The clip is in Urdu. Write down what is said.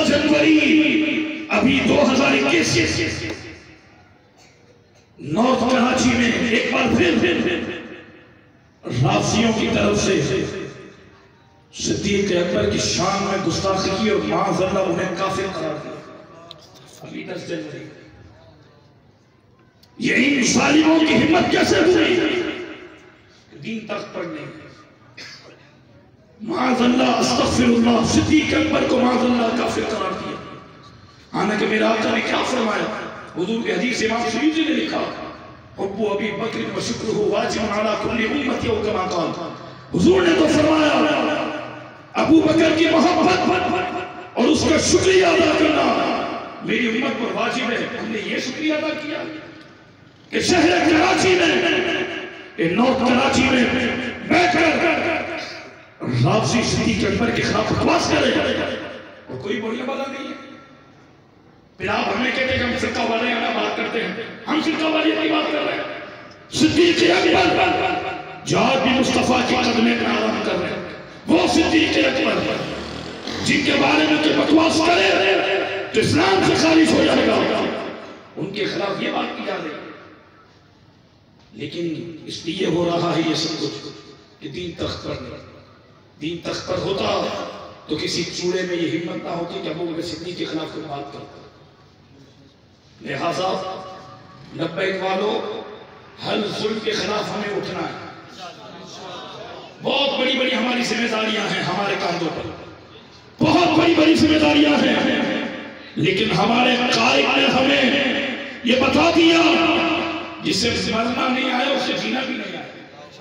جنوری ابھی 2021 نارتھ کراچی میں ایک بار پھر رافضیوں کی طرف سے صدیق اکبر کی شان میں گستاخی کی اور معاذ اللہ انہیں کافر قرار دیا. ابھی 10 جنوری یہ ان ظالموں کی ہمت کیسے ہوئی دین تک پڑھنے. معاذ اللہ استغفر اللہ صدیق اکبر کو معاذ اللہ کافر قرار دیا. حالانکہ میرا آقا نے کیا فرمایا؟ حضور کی حدیث امام سیوطی نے لکھا حب ابی بکر و شکرہ واجب علی کل امتی او کما قال. حضور نے تو فرمایا ابو بکر کی محبت اور اس کا شکریہ ادا کرنا میری امت پر واجب ہے. ہم نے یہ شکریہ ادا کیا کہ شہر کراچی میں نارتھ کراچی میں بیٹھ کر رافضی صدیق اکبر کے خلاف بکواس کرے اور کوئی بڑی بات نہیں ہے. پھر آپ ہمیں کہتے ہیں کہ ہم فرقہ والے بات کرتے ہیں. ہم فرقہ والے کی بات کر رہے ہیں. صدیق اکبر جہاد بھی مصطفیٰ کی قدمیں میں آرام کر رہے ہیں. وہ صدیق اکبر جن کے بارے میں کہ بکواس کرے تو اسلام سے خارج ہو جائے گا ان کے خلاف یہ بات کی جا رہی ہے. لیکن اس لیے ہو رہا ہے یہ سب کچھ کہ دین تخت پر نہیں. دین تخت پر ہوتا تو کسی چوڑے میں یہ ہمت نہ ہوتی کہ ابو بکر صدیق کے خلاف کوئی بات کرتا. لہذا لبیک والو ہر ظلم کے خلاف ہمیں اٹھنا ہے. بہت بڑی بڑی ہماری ذمہ داریاں ہیں ہمارے کاندھوں پر. بہت بڑی بڑی ذمہ داریاں ہیں. لیکن ہمارے قائد نے ہمیں یہ بتا دیا جس سے مرنا نہیں آیا اس سے جینا بھی نہیں.